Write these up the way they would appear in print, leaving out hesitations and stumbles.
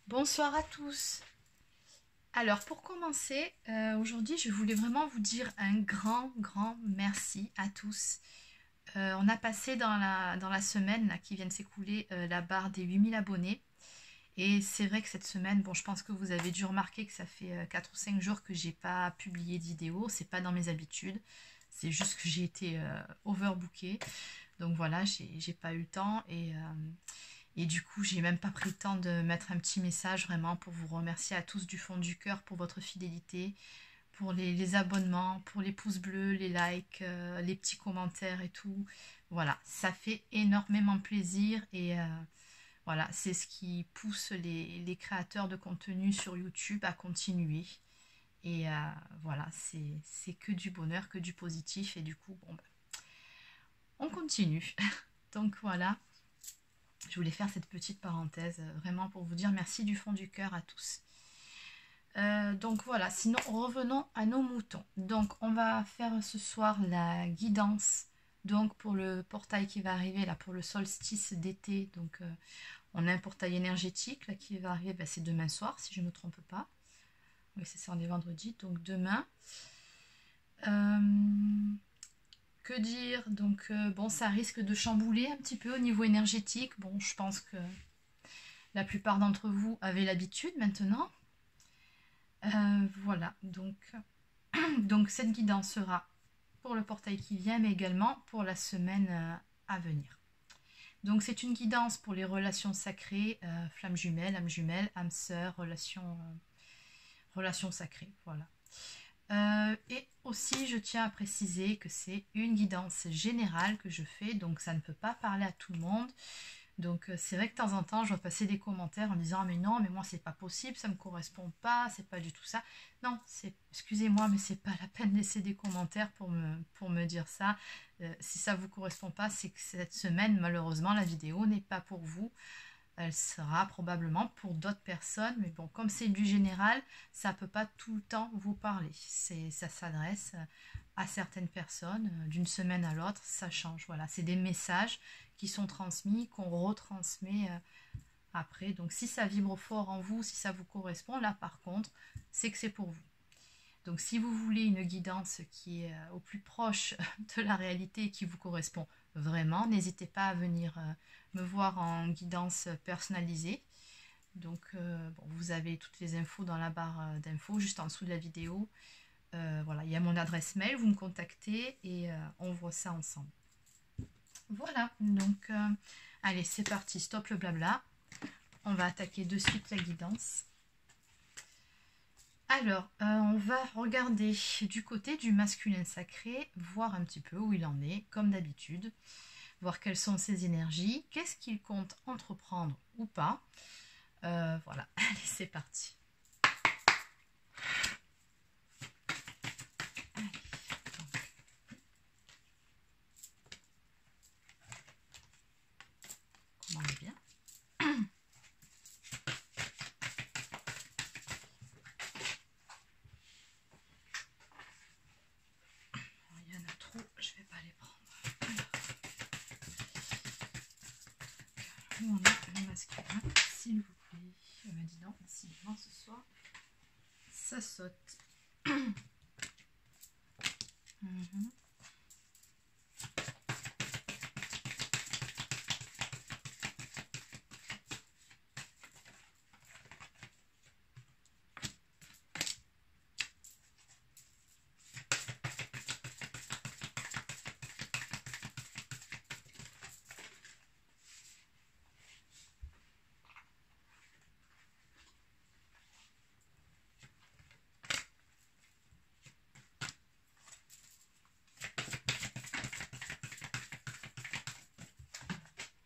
Bonsoir à tous. Alors pour commencer, aujourd'hui je voulais vraiment vous dire un grand merci à tous. On a passé dans la semaine là, qui vient de s'écouler la barre des 8000 abonnés. Et c'est vrai que cette semaine, bon je pense que vous avez dû remarquer que ça fait 4 ou 5 jours que j'ai pas publié de vidéo. C'est pas dans mes habitudes. C'est juste que j'ai été overbookée. Donc voilà, j'ai pas eu le temps et du coup, j'ai même pas pris le temps de mettre un petit message vraiment pour vous remercier à tous du fond du cœur pour votre fidélité, pour les abonnements, pour les pouces bleus, les likes, les petits commentaires et tout. Voilà, ça fait énormément plaisir et voilà, c'est ce qui pousse les créateurs de contenu sur YouTube à continuer. Et voilà, c'est que du bonheur, que du positif et du coup, bon, ben, on continue. Donc voilà. Je voulais faire cette petite parenthèse vraiment pour vous dire merci du fond du cœur à tous. Donc voilà, sinon revenons à nos moutons. Donc on va faire ce soir la guidance donc pour le portail qui va arriver là pour le solstice d'été. Donc on a un portail énergétique là qui va arriver, c'est demain soir si je ne me trompe pas. Oui c'est ça, on est vendredi, donc demain. Que dire? Donc bon, ça risque de chambouler un petit peu au niveau énergétique. Bon, je pense que la plupart d'entre vous avez l'habitude maintenant. Voilà, donc cette guidance sera pour le portail qui vient, mais également pour la semaine à venir. Donc c'est une guidance pour les relations sacrées, flamme jumelle, âme sœur, relations sacrées, voilà. Et aussi, je tiens à préciser que c'est une guidance générale que je fais, donc ça ne peut pas parler à tout le monde. Donc c'est vrai que de temps en temps, je vois passer des commentaires en me disant mais non, mais moi c'est pas possible, ça me correspond pas, c'est pas du tout ça. Non, excusez-moi, mais c'est pas la peine de laisser des commentaires pour me dire ça. Si ça vous correspond pas, c'est que cette semaine, malheureusement, la vidéo n'est pas pour vous. Elle sera probablement pour d'autres personnes, mais bon, comme c'est du général, ça ne peut pas tout le temps vous parler. Ça s'adresse à certaines personnes, d'une semaine à l'autre, ça change. Voilà, c'est des messages qui sont transmis, qu'on retransmet après. Donc si ça vibre fort en vous, si ça vous correspond, là par contre, c'est que c'est pour vous. Donc si vous voulez une guidance qui est au plus proche de la réalité et qui vous correspond vraiment, n'hésitez pas à venir me voir en guidance personnalisée. Donc bon, vous avez toutes les infos dans la barre d'infos, juste en dessous de la vidéo. Voilà, il y a mon adresse mail, vous me contactez et on voit ça ensemble. Voilà, donc allez, c'est parti, stop le blabla. On va attaquer de suite la guidance. Alors, on va regarder du côté du masculin sacré, voir un petit peu où il en est, comme d'habitude, voir quelles sont ses énergies, qu'est-ce qu'il compte entreprendre ou pas. Voilà, allez, c'est parti. Allez, comment on est bien. Il y en a trop, je ne vais pas les prendre. Alors, où on est le masculin, s'il vous plaît. Je me dis non, décidément ce soir, ça saute.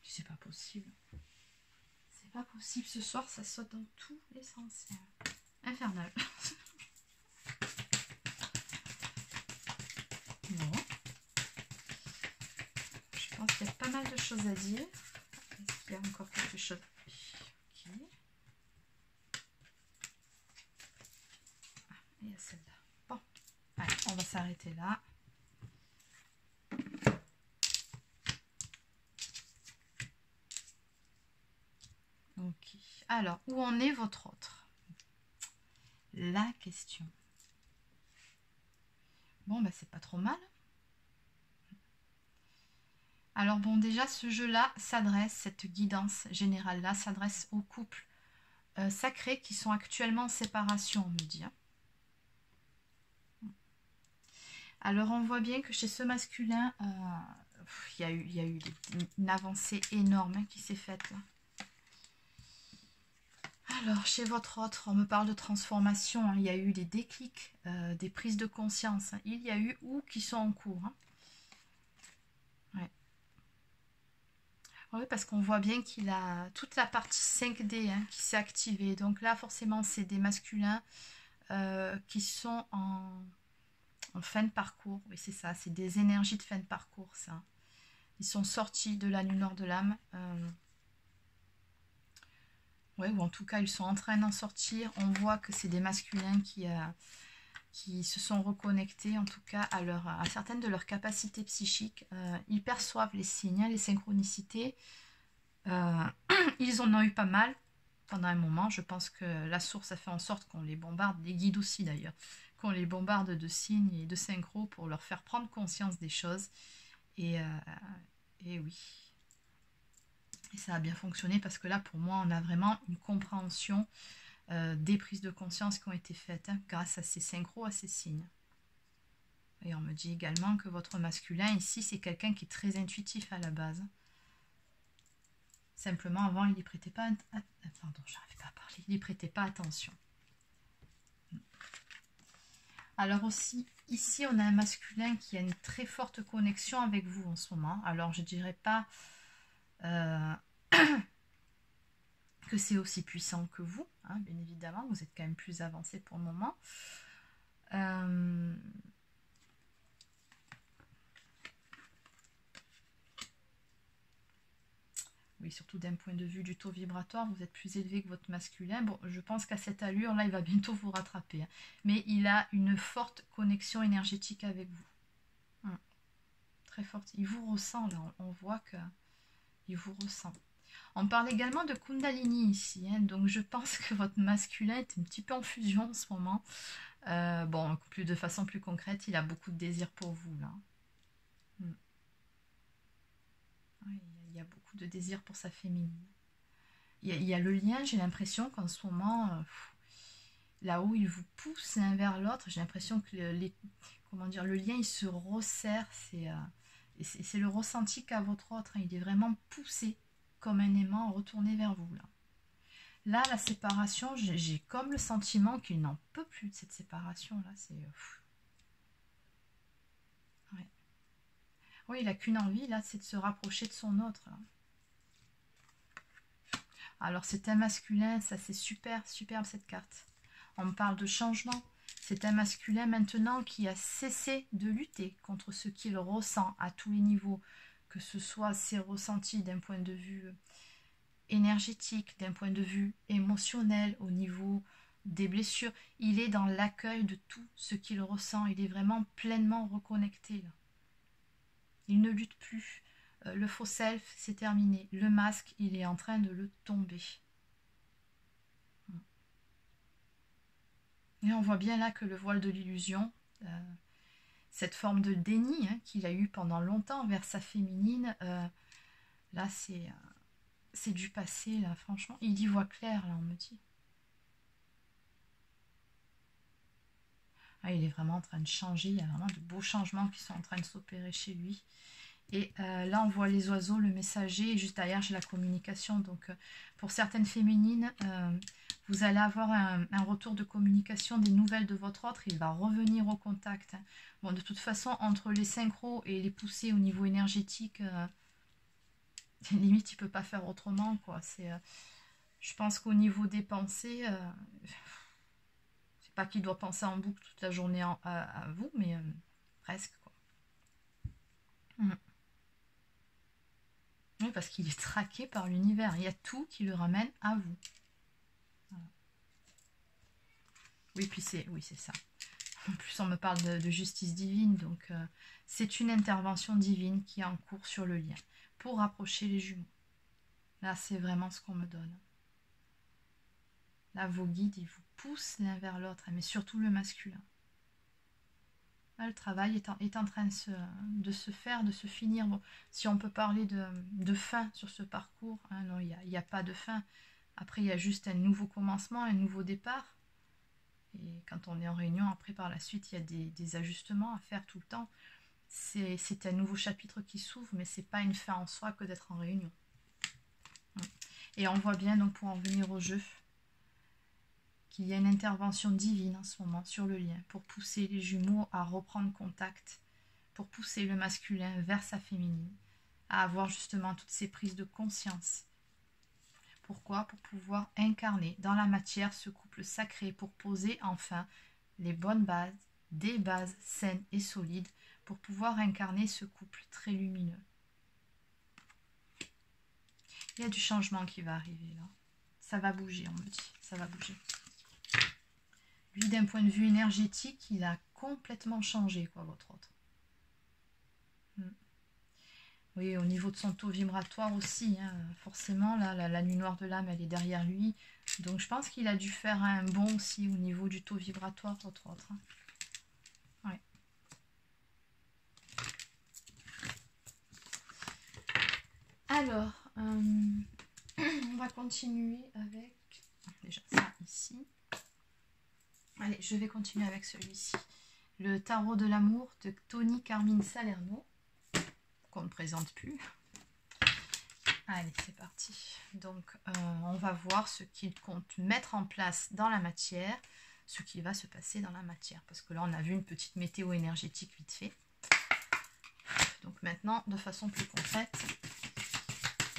C'est pas possible. C'est pas possible, ce soir ça saute dans tous les sens. Infernal. Non. Je pense qu'il y a pas mal de choses à dire. Est-ce qu'il y a encore quelque chose? Ok. Ah, il y a celle-là. Bon. Allez, on va s'arrêter là. Donc Ok. Alors, où en est votre autre? La question. Bon, bah, c'est pas trop mal. Alors bon, déjà, ce jeu-là s'adresse, cette guidance générale-là s'adresse aux couples sacrés qui sont actuellement en séparation, on me dit. Hein. Alors, on voit bien que chez ce masculin, il y a eu une avancée énorme hein, qui s'est faite là. Alors, chez votre autre, on me parle de transformation. Hein. Il y a eu des déclics, des prises de conscience. Hein. Il y a eu ou qui sont en cours. Hein. Ouais. Oui, parce qu'on voit bien qu'il a toute la partie 5D hein, qui s'est activée. Donc là, forcément, c'est des masculins qui sont en fin de parcours. Oui, c'est ça. C'est des énergies de fin de parcours, ça. Ils sont sortis de la nuit noire de l'âme. Ouais, ou en tout cas, ils sont en train d'en sortir. On voit que c'est des masculins qui se sont reconnectés, en tout cas, à certaines de leurs capacités psychiques. Ils perçoivent les signes, les synchronicités. Ils en ont eu pas mal pendant un moment. Je pense que la source a fait en sorte qu'on les bombarde, les guides aussi d'ailleurs, qu'on les bombarde de signes et de synchro pour leur faire prendre conscience des choses. Et oui. Et ça a bien fonctionné parce que là, pour moi, on a vraiment une compréhension des prises de conscience qui ont été faites hein, grâce à ces synchros, à ces signes. Et on me dit également que votre masculin ici, c'est quelqu'un qui est très intuitif à la base. Simplement, avant, il n'y prêtait pas... Pardon, j'arrive pas à parler. Il n'y prêtait pas attention. Alors aussi, ici, on a un masculin qui a une très forte connexion avec vous en ce moment. Alors, je ne dirais pas que c'est aussi puissant que vous. Hein, bien évidemment, vous êtes quand même plus avancé pour le moment. Oui, surtout d'un point de vue du taux vibratoire, vous êtes plus élevé que votre masculin. Bon, je pense qu'à cette allure, là, il va bientôt vous rattraper. Hein. Mais il a une forte connexion énergétique avec vous. Très forte. Il vous ressent, là. On voit qu'il vous ressent. On parle également de Kundalini ici. Hein. Donc, je pense que votre masculin est un petit peu en fusion en ce moment. Bon, de façon plus concrète, il a beaucoup de désir pour vous, là. Oui, il y a beaucoup de désir pour sa féminine. Il y a le lien, j'ai l'impression qu'en ce moment, là-haut, il vous pousse l'un vers l'autre. J'ai l'impression que le lien, il se resserre. C'est le ressenti qu'a votre autre. Hein. Il est vraiment poussé comme un aimant retourné vers vous. Là, la séparation, j'ai comme le sentiment qu'il n'en peut plus de cette séparation-là. C'est... Ouais. Oui, il n'a qu'une envie, là, c'est de se rapprocher de son autre. Là. Alors, c'est un masculin, ça c'est super, superbe cette carte. On me parle de changement. C'est un masculin maintenant qui a cessé de lutter contre ce qu'il ressent à tous les niveaux, que ce soit ses ressentis d'un point de vue énergétique, d'un point de vue émotionnel, au niveau des blessures. Il est dans l'accueil de tout ce qu'il ressent. Il est vraiment pleinement reconnecté. Là. Il ne lutte plus. Le faux self, c'est terminé. Le masque, il est en train de le tomber. Et on voit bien là que le voile de l'illusion, cette forme de déni hein, qu'il a eu pendant longtemps envers sa féminine, là c'est du passé, là, franchement. Il y voit clair, là, on me dit. Ah, il est vraiment en train de changer, il y a vraiment de beaux changements qui sont en train de s'opérer chez lui. Et là, on voit les oiseaux, le messager, et juste derrière, j'ai la communication. Donc, pour certaines féminines, vous allez avoir un retour de communication, des nouvelles de votre autre. Il va revenir au contact. Hein. Bon, de toute façon, entre les synchros et les poussées au niveau énergétique, limite, il ne peut pas faire autrement, quoi. Je pense qu'au niveau des pensées, c'est pas qu'il doit penser en boucle toute la journée à vous, mais presque, quoi. Oui, parce qu'il est traqué par l'univers. Il y a tout qui le ramène à vous. Voilà. Oui, puis c'est ça. En plus, on me parle de justice divine. Donc, c'est une intervention divine qui est en cours sur le lien pour rapprocher les jumeaux. Là, c'est vraiment ce qu'on me donne. Là, vos guides, ils vous poussent l'un vers l'autre, mais surtout le masculin. Là, le travail est en train de se faire, de se finir. Bon, si on peut parler de fin sur ce parcours, hein, non, il n'y a pas de fin. Après, il y a juste un nouveau commencement, un nouveau départ. Et quand on est en réunion, après, par la suite, il y a des ajustements à faire tout le temps. C'est un nouveau chapitre qui s'ouvre, mais ce n'est pas une fin en soi que d'être en réunion. Et on voit bien, donc, pour en venir au jeu, qu'il y a une intervention divine en ce moment sur le lien, pour pousser les jumeaux à reprendre contact, pour pousser le masculin vers sa féminine, à avoir justement toutes ces prises de conscience. Pourquoi? Pour pouvoir incarner dans la matière ce couple sacré, pour poser enfin les bonnes bases, des bases saines et solides, pour pouvoir incarner ce couple très lumineux. Il y a du changement qui va arriver là. Ça va bouger, on me dit. Ça va bouger. Lui, d'un point de vue énergétique, il a complètement changé, quoi, votre autre. Oui, au niveau de son taux vibratoire aussi, hein, forcément, là, la nuit noire de l'âme, elle est derrière lui. Donc, je pense qu'il a dû faire un bond aussi au niveau du taux vibratoire, votre autre. Hein. Ouais. Alors, on va continuer avec... Déjà ça, ici. Allez, je vais continuer avec celui-ci. Le tarot de l'amour de Tony Carmine Salerno, qu'on ne présente plus. Allez, c'est parti. Donc, on va voir ce qu'il compte mettre en place dans la matière, ce qui va se passer dans la matière. Parce que là, on a vu une petite météo énergétique vite fait. Donc maintenant, de façon plus concrète,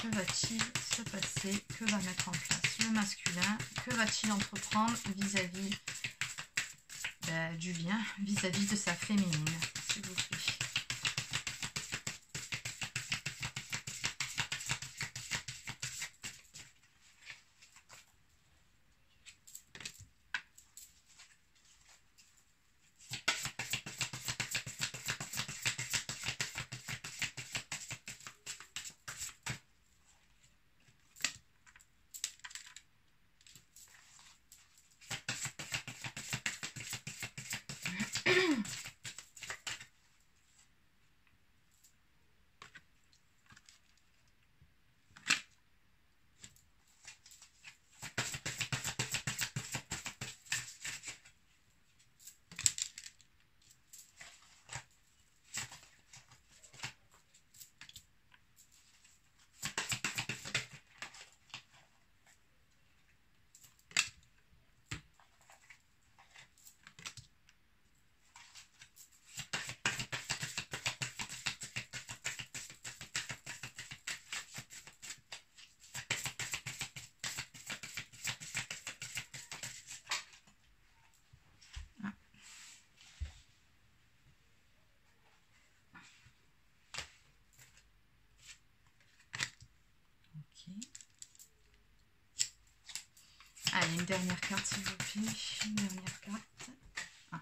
que va-t-il se passer? Que va mettre en place le masculin? Que va-t-il entreprendre vis-à-vis du lien, vis-à-vis de sa féminine, s'il vous plaît? Allez, une dernière carte s'il vous plaît. Une dernière carte. Ah,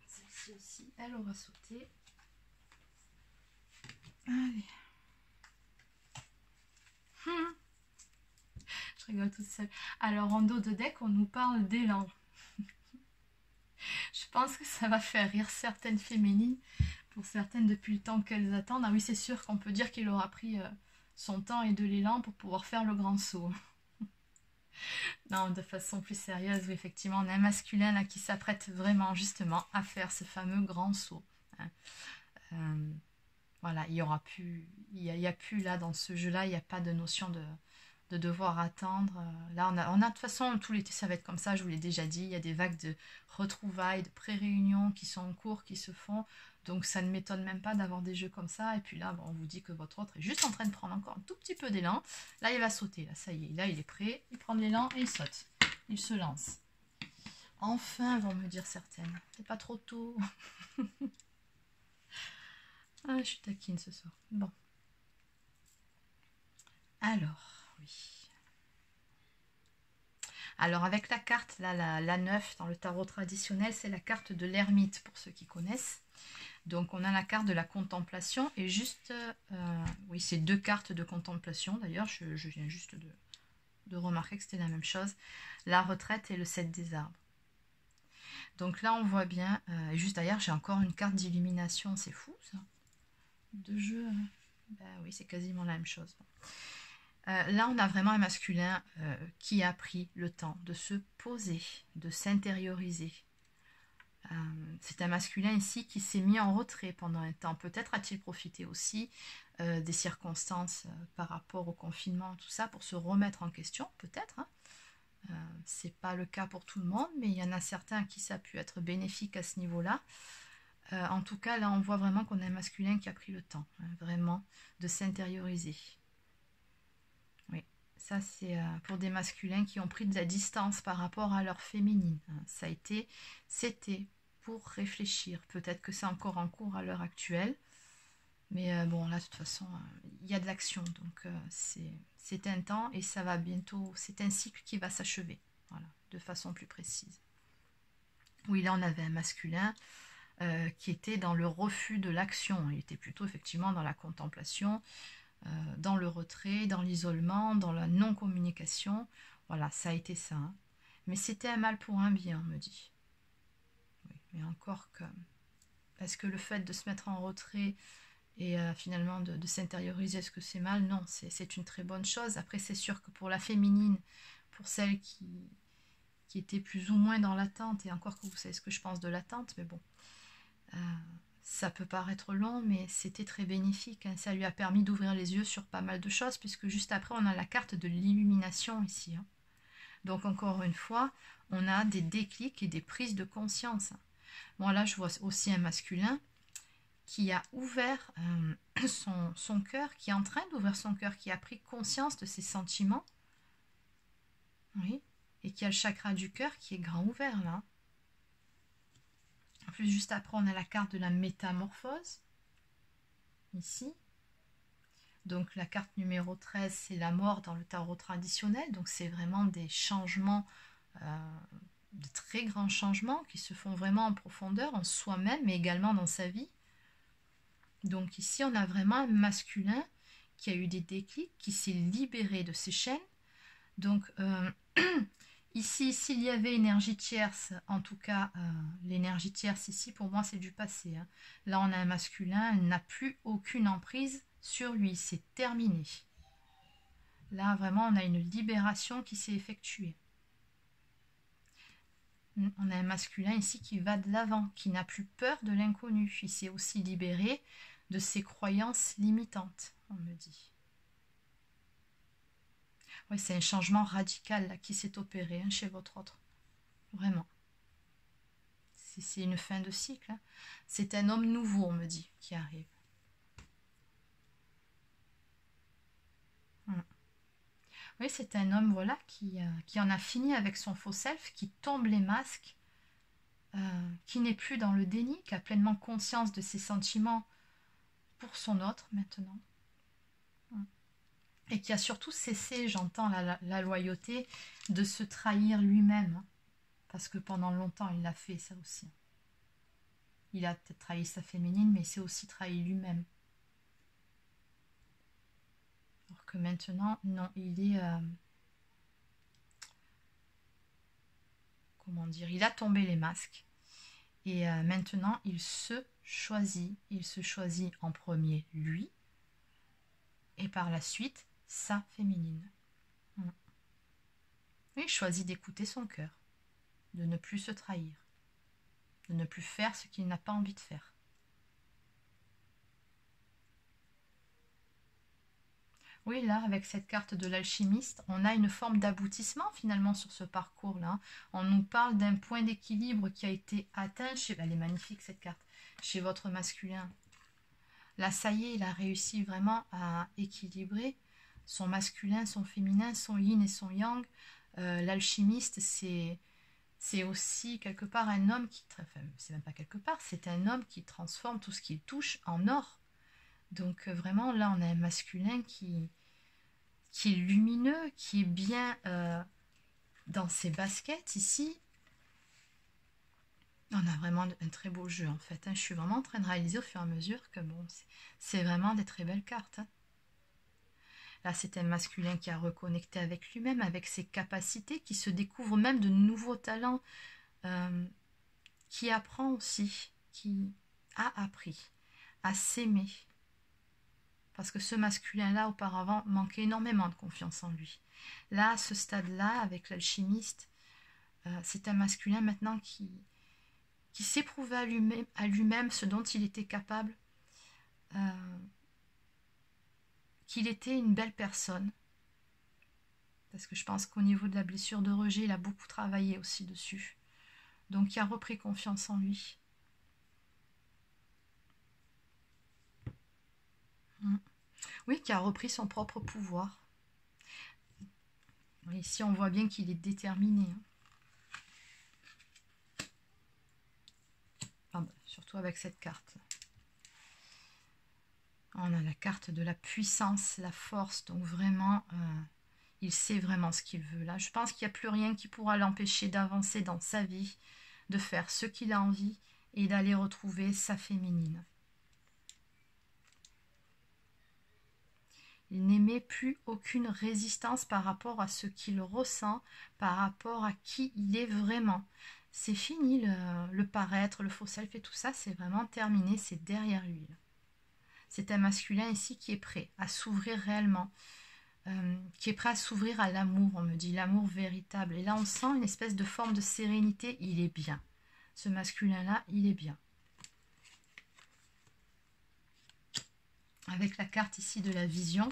celle-ci aussi, elle aura sauté. Allez. Je rigole toute seule. Alors, en dos de deck, on nous parle d'élan. Je pense que ça va faire rire certaines féminines. Pour certaines, depuis le temps qu'elles attendent. Ah oui, c'est sûr qu'on peut dire qu'il aura pris son temps et de l'élan pour pouvoir faire le grand saut. Non, de façon plus sérieuse, oui, effectivement, on a un masculin là qui s'apprête vraiment justement à faire ce fameux grand saut. Hein. Voilà, il y aura plus, il y a plus là dans ce jeu-là, il n'y a pas de notion de devoir attendre. Là, on a de toute façon tout l'été, ça va être comme ça. Je vous l'ai déjà dit, il y a des vagues de retrouvailles, de pré-réunions qui sont en cours, qui se font. Donc ça ne m'étonne même pas d'avoir des jeux comme ça. Et puis là, bon, on vous dit que votre autre est juste en train de prendre encore un tout petit peu d'élan. Là, il va sauter. Là, ça y est. Là, il est prêt. Il prend de l'élan et il saute. Il se lance. Enfin, vont me dire certaines. C'est pas trop tôt. Ah, je suis taquine ce soir. Bon. Alors, oui. Alors, avec la carte, là, la 9 dans le tarot traditionnel, c'est la carte de l'ermite, pour ceux qui connaissent. Donc, on a la carte de la contemplation et juste... oui, c'est deux cartes de contemplation, d'ailleurs, je viens juste de de remarquer que c'était la même chose. La retraite et le 7 des arbres. Donc là, on voit bien, et juste derrière, j'ai encore une carte d'illumination, c'est fou ça. De jeu, ben oui, c'est quasiment la même chose. Là, on a vraiment un masculin qui a pris le temps de se poser, de s'intérioriser. C'est un masculin ici qui s'est mis en retrait pendant un temps. Peut-être a-t-il profité aussi des circonstances par rapport au confinement, tout ça, pour se remettre en question, peut-être. Hein. C'est pas le cas pour tout le monde, mais il y en a certains à qui ça a pu être bénéfique à ce niveau-là. En tout cas, là, on voit vraiment qu'on a un masculin qui a pris le temps, hein, vraiment, de s'intérioriser. Oui, ça c'est pour des masculins qui ont pris de la distance par rapport à leur féminine. Hein. C'était pour réfléchir. Peut-être que c'est encore en cours à l'heure actuelle. Mais bon, là, de toute façon, il y a de l'action. Donc, c'est un temps et ça va bientôt... C'est un cycle qui va s'achever. Voilà, de façon plus précise. Oui, là, on avait un masculin qui était dans le refus de l'action. Il était plutôt, effectivement, dans la contemplation, dans le retrait, dans l'isolement, dans la non-communication. Voilà, ça a été ça. Hein. Mais c'était un mal pour un bien, on me dit. Oui, mais encore que... Parce que le fait de se mettre en retrait... Et finalement de s'intérioriser, est-ce que c'est mal? Non, c'est une très bonne chose. Après, c'est sûr que pour la féminine, pour celle qui était plus ou moins dans l'attente, et encore que vous savez ce que je pense de l'attente, mais bon, ça peut paraître long, mais c'était très bénéfique. Hein. Ça lui a permis d'ouvrir les yeux sur pas mal de choses, puisque juste après, on a la carte de l'illumination ici. Hein. Donc, encore une fois, on a des déclics et des prises de conscience. Bon, là, je vois aussi un masculin qui a ouvert son cœur, qui est en train d'ouvrir son cœur, qui a pris conscience de ses sentiments, oui, et qui a le chakra du cœur qui est grand ouvert là. En plus, juste après, on a la carte de la métamorphose, ici. Donc la carte numéro 13, c'est la mort dans le tarot traditionnel, donc c'est vraiment des changements, de très grands changements qui se font vraiment en profondeur, en soi-même, mais également dans sa vie. Donc ici, on a vraiment un masculin qui a eu des déclics, qui s'est libéré de ses chaînes. Donc ici, s'il y avait énergie tierce, en tout cas, l'énergie tierce ici, pour moi, c'est du passé. Hein. Là, on a un masculin, elle n'a plus aucune emprise sur lui, c'est terminé. Là, vraiment, on a une libération qui s'est effectuée. On a un masculin ici qui va de l'avant, qui n'a plus peur de l'inconnu. Il s'est aussi libéré de ses croyances limitantes, on me dit. Oui, c'est un changement radical là, qui s'est opéré hein, chez votre autre. Vraiment. C'est une fin de cycle. Hein. C'est un homme nouveau, on me dit, qui arrive. Oui, c'est un homme voilà, qui en a fini avec son faux self, qui tombe les masques, qui n'est plus dans le déni, qui a pleinement conscience de ses sentiments pour son autre maintenant. Et qui a surtout cessé, j'entends la loyauté, de se trahir lui-même. Parce que pendant longtemps, il l'a fait, ça aussi. Il a peut-être trahi sa féminine, mais il s'est aussi trahi lui-même. Alors que maintenant, non, il est... comment dire? Il a tombé les masques. Et maintenant, il se choisit. Il se choisit en premier, lui. Et par la suite, sa féminine. Il choisit d'écouter son cœur. De ne plus se trahir. De ne plus faire ce qu'il n'a pas envie de faire. Oui, là, avec cette carte de l'alchimiste, on a une forme d'aboutissement finalement sur ce parcours-là. On nous parle d'un point d'équilibre qui a été atteint chez... Elle est magnifique cette carte. Chez votre masculin. Là, ça y est, il a réussi vraiment à équilibrer son masculin, son féminin, son yin et son yang. L'alchimiste, c'est aussi quelque part un homme qui... Enfin, c'est même pas quelque part, c'est un homme qui transforme tout ce qu'il touche en or. Donc vraiment, là, on a un masculin qui est lumineux, qui est bien dans ses baskets ici. On a vraiment un très beau jeu, en fait. Hein. Je suis vraiment en train de réaliser au fur et à mesure que, bon, c'est vraiment des très belles cartes. Hein. Là, c'est un masculin qui a reconnecté avec lui-même, avec ses capacités, qui se découvre même de nouveaux talents, qui apprend aussi, qui a appris à s'aimer. Parce que ce masculin-là, auparavant, manquait énormément de confiance en lui. Là, à ce stade-là, avec l'alchimiste, c'est un masculin maintenant qui s'est prouvé à lui-même ce dont il était capable, qu'il était une belle personne. Parce que je pense qu'au niveau de la blessure de rejet, il a beaucoup travaillé aussi dessus. Donc il a repris confiance en lui. Oui, qui a repris son propre pouvoir. Ici, on voit bien qu'il est déterminé. Surtout avec cette carte. On a la carte de la puissance, la force. Donc vraiment, il sait vraiment ce qu'il veut. Là, je pense qu'il n'y a plus rien qui pourra l'empêcher d'avancer dans sa vie, de faire ce qu'il a envie et d'aller retrouver sa féminine. Il n'émet plus aucune résistance par rapport à ce qu'il ressent, par rapport à qui il est vraiment. C'est fini le paraître, le faux self et tout ça, c'est vraiment terminé, c'est derrière lui. C'est un masculin ici qui est prêt à s'ouvrir réellement, qui est prêt à s'ouvrir à l'amour, on me dit, l'amour véritable. Et là, on sent une espèce de forme de sérénité, il est bien. Ce masculin-là, il est bien. Avec la carte ici de la vision,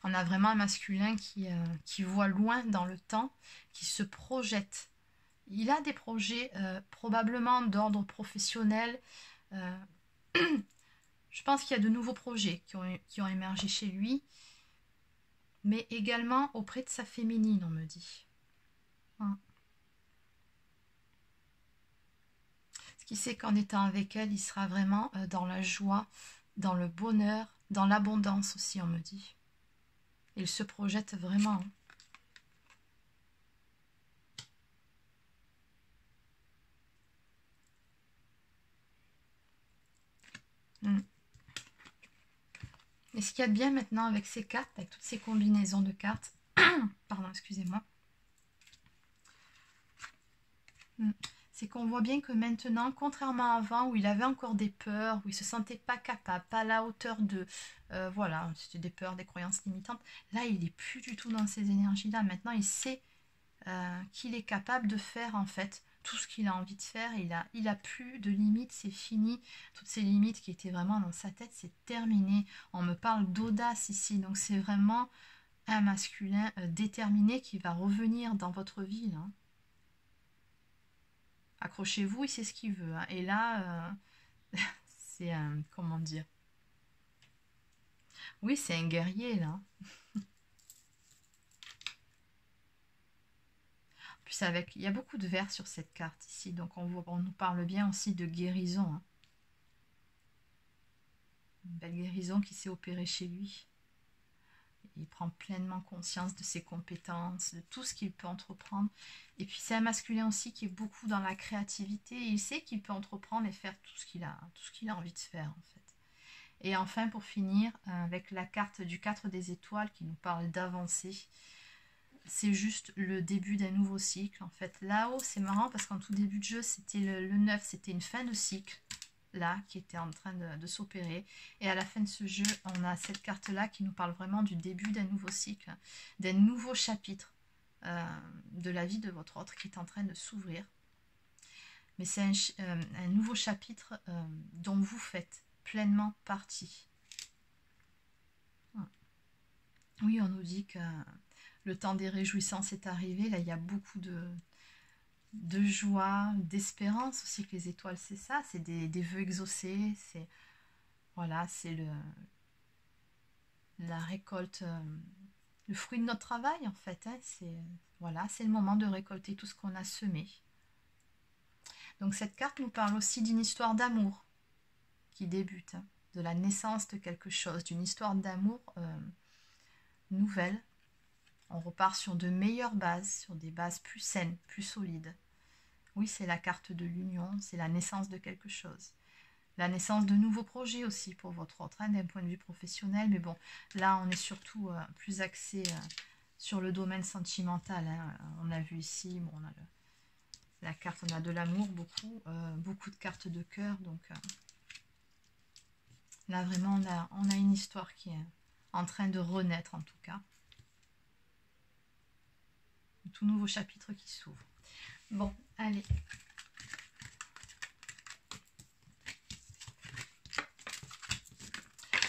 on a vraiment un masculin qui voit loin dans le temps, qui se projette. Il a des projets probablement d'ordre professionnel. Je pense qu'il y a de nouveaux projets qui ont émergé chez lui, mais également auprès de sa féminine, on me dit. Ce qui sait qu'en étant avec elle, il sera vraiment dans la joie, dans le bonheur, dans l'abondance aussi, on me dit. Il se projette vraiment. Et ce qu'il y a de bien maintenant avec ces cartes, avec toutes ces combinaisons de cartes, pardon, excusez-moi, c'est qu'on voit bien que maintenant, contrairement à avant, où il avait encore des peurs, où il se sentait pas capable, pas à la hauteur de... voilà, c'était des peurs, des croyances limitantes. Là, il n'est plus du tout dans ces énergies-là. Maintenant, il sait qu'il est capable de faire, en fait, tout ce qu'il a envie de faire. Il a plus de limites, c'est fini. Toutes ces limites qui étaient vraiment dans sa tête, c'est terminé. On me parle d'audace ici, donc c'est vraiment un masculin déterminé qui va revenir dans votre vie, là. Accrochez-vous, il sait ce qu'il veut. Hein. Et là, c'est un... Comment dire? Oui, c'est un guerrier, là. Plus avec... Il y a beaucoup de vert sur cette carte ici. Donc, on nous parle bien aussi de guérison. Hein. Une belle guérison qui s'est opérée chez lui. Il prend pleinement conscience de ses compétences, de tout ce qu'il peut entreprendre. Et puis c'est un masculin aussi qui est beaucoup dans la créativité. Et il sait qu'il peut entreprendre et faire tout ce qu'il a envie de faire en fait. Et enfin pour finir, avec la carte du 4 des étoiles qui nous parle d'avancer. C'est juste le début d'un nouveau cycle. En fait là-haut c'est marrant parce qu'en tout début de jeu c'était le 9, c'était une fin de cycle. Là, qui était en train de s'opérer. Et à la fin de ce jeu, on a cette carte-là qui nous parle vraiment du début d'un nouveau cycle, d'un nouveau chapitre de la vie de votre autre qui est en train de s'ouvrir. Mais c'est un nouveau chapitre dont vous faites pleinement partie. Oui, on nous dit que le temps des réjouissances est arrivé. Là, il y a beaucoup de joie, d'espérance aussi que les étoiles, c'est ça, c'est des vœux exaucés, c'est voilà, c'est la récolte, le fruit de notre travail en fait, hein, c'est voilà, c'est le moment de récolter tout ce qu'on a semé. Donc cette carte nous parle aussi d'une histoire d'amour qui débute, hein, de la naissance de quelque chose, d'une histoire d'amour nouvelle. On repart sur de meilleures bases, sur des bases plus saines, plus solides. Oui, c'est la carte de l'union, c'est la naissance de quelque chose. La naissance de nouveaux projets aussi pour votre autre, hein, d'un point de vue professionnel. Mais bon, là, on est surtout plus axé sur le domaine sentimental. Hein. On a vu ici, bon, on a la carte, on a de l'amour, beaucoup de cartes de cœur. Donc là, vraiment, on a une histoire qui est en train de renaître, en tout cas. Un tout nouveau chapitre qui s'ouvre. Bon, allez.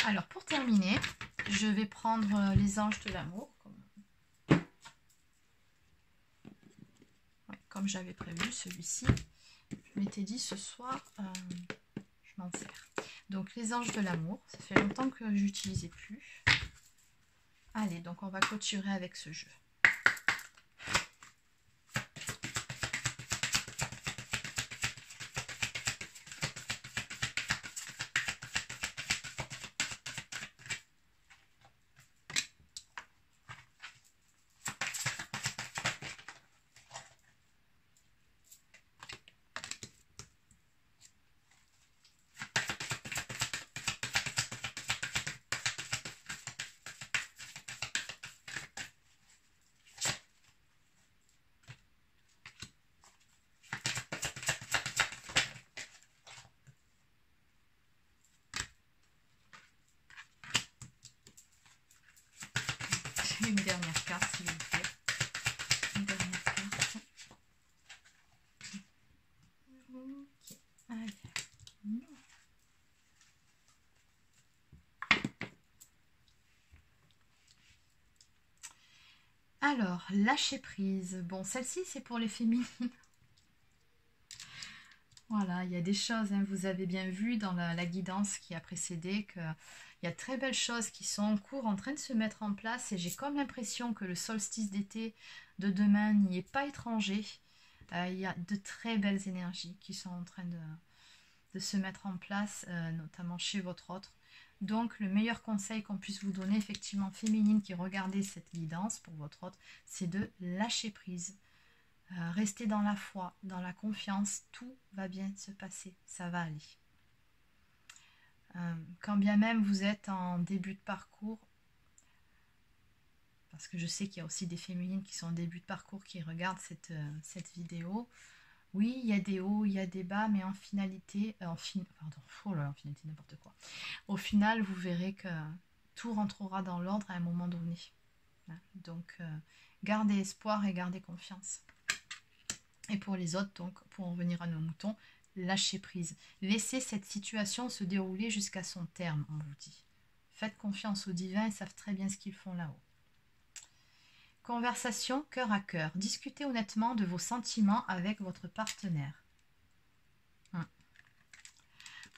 Alors, pour terminer, je vais prendre les anges de l'amour. Ouais, comme j'avais prévu, celui-ci. Je m'étais dit ce soir, je m'en sers. Donc, les anges de l'amour. Ça fait longtemps que je n'utilisais plus. Allez, donc on va clôturer avec ce jeu. Une dernière carte, s'il vous plaît. Une dernière carte. Ok. Allez. Alors, lâcher prise. Bon, celle-ci, c'est pour les féminines. Voilà, il y a des choses, hein, vous avez bien vu dans la guidance qui a précédé qu'il y a de très belles choses qui sont en cours, en train de se mettre en place, et j'ai comme l'impression que le solstice d'été de demain n'y est pas étranger. Il y a de très belles énergies qui sont en train de se mettre en place, notamment chez votre autre. Donc le meilleur conseil qu'on puisse vous donner, effectivement féminine qui regardez cette guidance pour votre autre, c'est de lâcher prise. Restez dans la foi, dans la confiance, tout va bien se passer, ça va aller. Quand bien même vous êtes en début de parcours, parce que je sais qu'il y a aussi des féminines qui sont en début de parcours qui regardent cette vidéo, oui, il y a des hauts, il y a des bas, mais en finalité, en finalité, n'importe quoi. Au final, vous verrez que tout rentrera dans l'ordre à un moment donné. Donc, gardez espoir et gardez confiance. Et pour les autres, donc, pour en venir à nos moutons, lâchez prise. Laissez cette situation se dérouler jusqu'à son terme, on vous dit. Faites confiance aux divins, ils savent très bien ce qu'ils font là-haut. Conversation cœur à cœur. Discutez honnêtement de vos sentiments avec votre partenaire.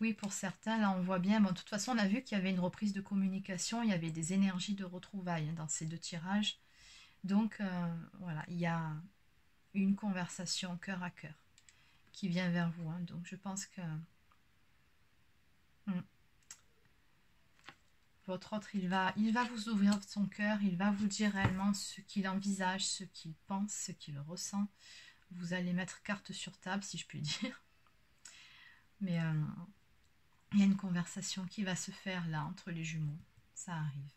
Oui, pour certains, là on voit bien, bon, de toute façon on a vu qu'il y avait une reprise de communication, il y avait des énergies de retrouvailles dans ces deux tirages. Donc voilà, il y a une conversation cœur à cœur qui vient vers vous. Hein. Donc je pense que votre autre, il va vous ouvrir son cœur, il va vous dire réellement ce qu'il envisage, ce qu'il pense, ce qu'il ressent. Vous allez mettre carte sur table, si je puis dire. Mais il y a une conversation qui va se faire là, entre les jumeaux. Ça arrive.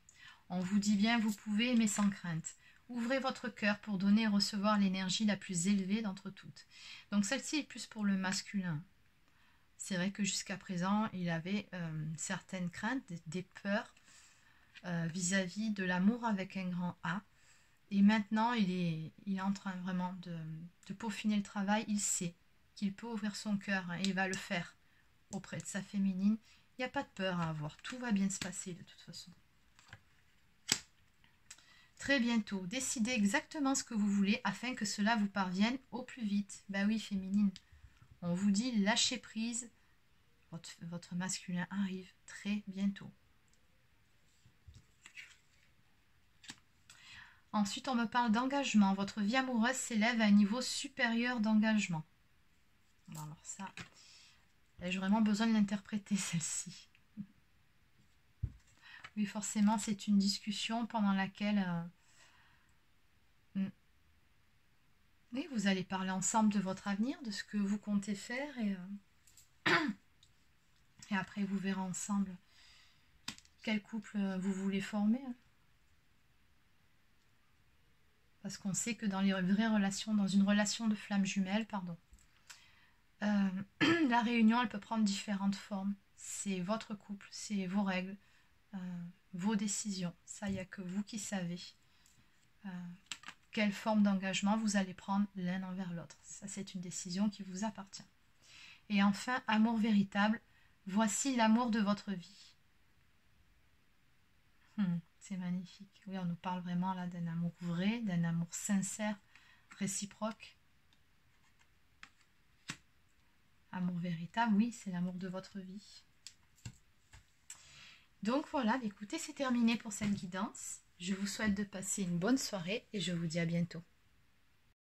On vous dit bien, vous pouvez, mais sans crainte. Ouvrez votre cœur pour donner et recevoir l'énergie la plus élevée d'entre toutes. Donc celle-ci est plus pour le masculin. C'est vrai que jusqu'à présent, il avait certaines craintes, des peurs vis-à-vis de l'amour avec un grand A. Et maintenant, il est en train vraiment de peaufiner le travail. Il sait qu'il peut ouvrir son cœur, hein, et il va le faire auprès de sa féminine. Il n'y a pas de peur à avoir. Tout va bien se passer de toute façon. Très bientôt, décidez exactement ce que vous voulez afin que cela vous parvienne au plus vite. Bah oui, féminine. On vous dit lâchez prise. Votre masculin arrive très bientôt. Ensuite, on me parle d'engagement. Votre vie amoureuse s'élève à un niveau supérieur d'engagement. Bon, alors ça, j'ai vraiment besoin de l'interpréter, celle-ci. Oui, forcément, c'est une discussion pendant laquelle oui, vous allez parler ensemble de votre avenir, de ce que vous comptez faire. Et Et après, vous verrez ensemble quel couple vous voulez former. Parce qu'on sait que dans les vraies relations, dans une relation de flamme jumelle, pardon, la réunion, elle peut prendre différentes formes. C'est votre couple, c'est vos règles, vos décisions. Ça, il n'y a que vous qui savez quelle forme d'engagement vous allez prendre l'un envers l'autre. Ça, c'est une décision qui vous appartient. Et enfin, amour véritable. Voici l'amour de votre vie. C'est magnifique. Oui, on nous parle vraiment là d'un amour vrai, d'un amour sincère, réciproque. Amour véritable, oui, c'est l'amour de votre vie. Donc voilà, écoutez, c'est terminé pour cette guidance. Je vous souhaite de passer une bonne soirée et je vous dis à bientôt.